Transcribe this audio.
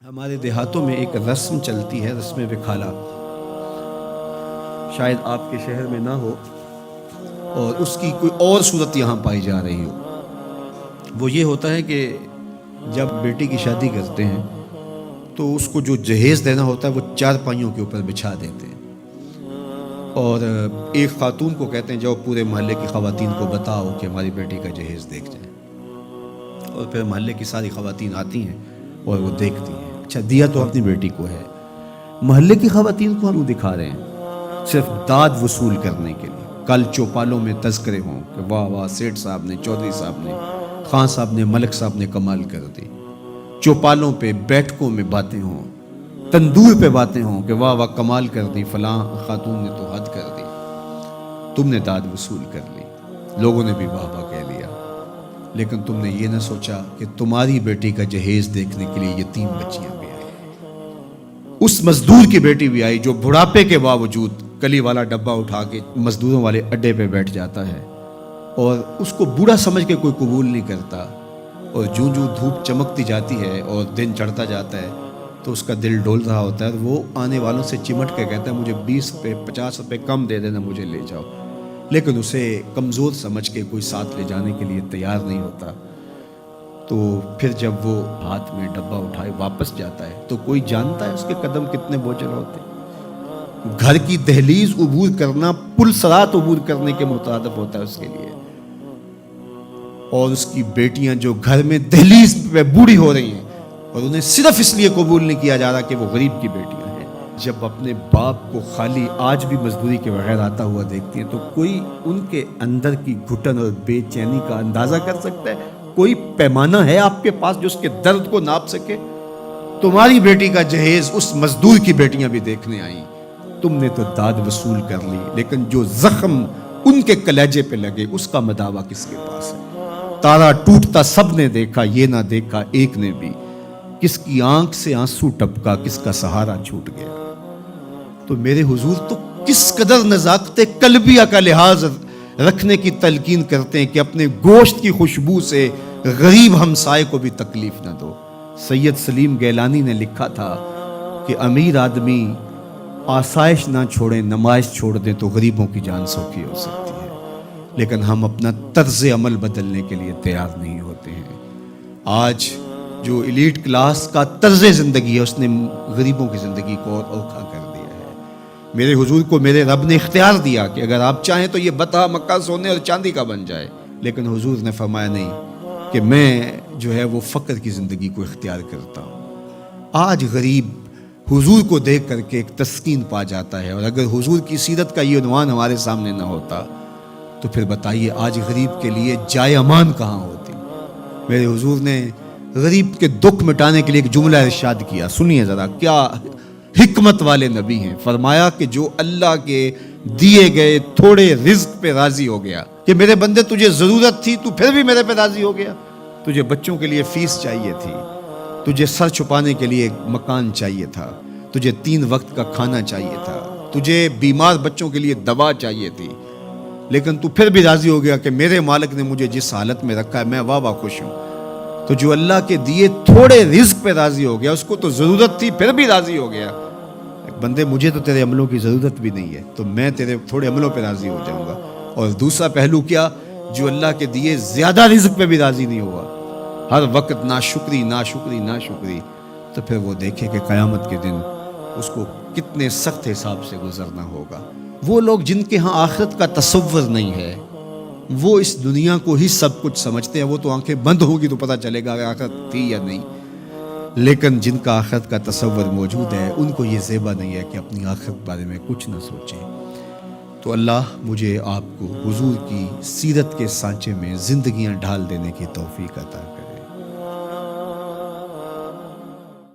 ہمارے دیہاتوں میں ایک رسم چلتی ہے، رسم وکھالا۔ شاید آپ کے شہر میں نہ ہو اور اس کی کوئی اور صورت یہاں پائی جا رہی ہو۔ وہ یہ ہوتا ہے کہ جب بیٹی کی شادی کرتے ہیں تو اس کو جو جہیز دینا ہوتا ہے وہ چار پائیوں کے اوپر بچھا دیتے ہیں، اور ایک خاتون کو کہتے ہیں جاؤ پورے محلے کی خواتین کو بتاؤ کہ ہماری بیٹی کا جہیز دیکھ جائیں، اور پھر محلے کی ساری خواتین آتی ہیں اور وہ دیکھتی ہیں۔ اچھا، دیا تو اپنی بیٹی کو ہے، محلے کی خواتین کو ہم دکھا رہے ہیں صرف داد وصول کرنے کے لیے۔ کل چوپالوں میں تذکرے ہوں کہ واہ واہ سیٹھ صاحب نے، چودھری صاحب نے، خان صاحب نے، ملک صاحب نے کمال کر دی۔ چوپالوں پہ، بیٹھکوں میں باتیں ہوں، تندور پہ باتیں ہوں کہ واہ واہ کمال کر دی، فلاں خاتون نے تو حد کر دی، تم نے داد وصول کر لی، لوگوں نے بھی واہ واہ کہہ لیا۔ لیکن تم نے یہ نہ سوچا کہ تمہاری بیٹی کا جہیز دیکھنے کے لیے یتیم بچیاں بھی آئی، اس مزدور کی بیٹی بھی آئی جو بڑھاپے کے باوجود کلی والا ڈبہ اٹھا کے مزدوروں والے اڈے پہ بیٹھ جاتا ہے، اور اس کو بوڑھا سمجھ کے کوئی قبول نہیں کرتا، اور جوں جوں دھوپ چمکتی جاتی ہے اور دن چڑھتا جاتا ہے تو اس کا دل ڈول رہا ہوتا ہے، وہ آنے والوں سے چمٹ کے کہتا ہے مجھے 20 روپے 50 روپے کم دے دینا، مجھے لے جاؤ، لیکن اسے کمزور سمجھ کے کوئی ساتھ لے جانے کے لیے تیار نہیں ہوتا۔ تو پھر جب وہ ہاتھ میں ڈبہ اٹھائے واپس جاتا ہے تو کوئی جانتا ہے اس کے قدم کتنے بوجھل ہوتے ہیں؟ گھر کی دہلیز عبور کرنا پل صراط عبور کرنے کے مترادف ہوتا ہے اس کے لیے، اور اس کی بیٹیاں جو گھر میں دہلیز پہ بوڑھی ہو رہی ہیں اور انہیں صرف اس لیے قبول نہیں کیا جا رہا کہ وہ غریب کی بیٹیاں ہیں، جب اپنے باپ کو خالی آج بھی مزدوری کے بغیر آتا ہوا دیکھتی ہیں تو کوئی ان کے اندر کی گھٹن اور بے چینی کا اندازہ کر سکتا ہے؟ کوئی پیمانہ ہے آپ کے پاس جو اس کے درد کو ناپ سکے؟ تمہاری بیٹی کا جہیز اس مزدور کی بیٹیاں بھی دیکھنے آئیں، تم نے تو داد وصول کر لی، لیکن جو زخم ان کے کلیجے پہ لگے اس کا مداوا کس کے پاس ہے؟ تارا ٹوٹتا سب نے دیکھا، یہ نہ دیکھا ایک نے بھی، کس کی آنکھ سے آنسو ٹپکا، کس کا سہارا چھوٹ گیا۔ تو میرے حضور تو کس قدر نزاکت قلبیہ کا لحاظ رکھنے کی تلقین کرتے ہیں کہ اپنے گوشت کی خوشبو سے غریب ہمسائے کو بھی تکلیف نہ دو۔ سید سلیم گیلانی نے لکھا تھا کہ امیر آدمی آسائش نہ چھوڑیں، نمائش چھوڑ دیں تو غریبوں کی جان سوکھی ہو سکتی ہے، لیکن ہم اپنا طرز عمل بدلنے کے لیے تیار نہیں ہوتے ہیں۔ آج جو ایلیٹ کلاس کا طرز زندگی ہے اس نے غریبوں کی زندگی کو اور اوکھا کر دیا ہے۔ میرے حضور کو میرے رب نے اختیار دیا کہ اگر آپ چاہیں تو یہ بتا مکہ سونے اور چاندی کا بن جائے، لیکن حضور نے فرمایا نہیں، کہ میں جو ہے وہ فقر کی زندگی کو اختیار کرتا ہوں۔ آج غریب حضور کو دیکھ کر کے ایک تسکین پا جاتا ہے، اور اگر حضور کی سیرت کا یہ عنوان ہمارے سامنے نہ ہوتا تو پھر بتائیے آج غریب کے لیے جائے امان کہاں ہوتی؟ میرے حضور نے غریب کے دکھ مٹانے کے لیے ایک جملہ ارشاد کیا، سنیے ذرا، کیا حکمت والے نبی ہیں۔ فرمایا کہ جو اللہ کے دیے گئے تھوڑے رزق پہ راضی ہو گیا، کہ میرے بندے تجھے ضرورت تھی تو پھر بھی میرے پہ راضی ہو گیا، تجھے بچوں کے لیے فیس چاہیے تھی، تجھے سر چھپانے کے لیے مکان چاہیے تھا، تجھے 3 وقت کا کھانا چاہیے تھا، تجھے بیمار بچوں کے لیے دوا چاہیے تھی، لیکن تو پھر بھی راضی ہو گیا کہ میرے مالک نے مجھے جس حالت میں رکھا ہے میں واہ واہ خوش ہوں۔ تو جو اللہ کے دیے تھوڑے رزق پہ راضی ہو گیا، اس کو تو ضرورت تھی پھر بھی راضی ہو گیا، بندے مجھے تو تیرے عملوں کی ضرورت بھی نہیں ہے تو میں تیرے تھوڑے عملوں پہ راضی ہو جاؤں گا۔ اور دوسرا پہلو کیا، جو اللہ کے دیے زیادہ رزق پہ بھی راضی نہیں ہوا، ہر وقت ناشکری ناشکری ناشکری، تو پھر وہ دیکھے کہ قیامت کے دن اس کو کتنے سخت حساب سے گزرنا ہوگا۔ وہ لوگ جن کے ہاں آخرت کا تصور نہیں ہے، وہ اس دنیا کو ہی سب کچھ سمجھتے ہیں، وہ تو آنکھیں بند ہوگی تو پتہ چلے گا کہ آخرت تھی یا نہیں، لیکن جن کا آخرت کا تصور موجود ہے ان کو یہ زیبا نہیں ہے کہ اپنی آخرت بارے میں کچھ نہ سوچیں۔ تو اللہ مجھے آپ کو حضور کی سیرت کے سانچے میں زندگیاں ڈھال دینے کی توفیق عطا کرے۔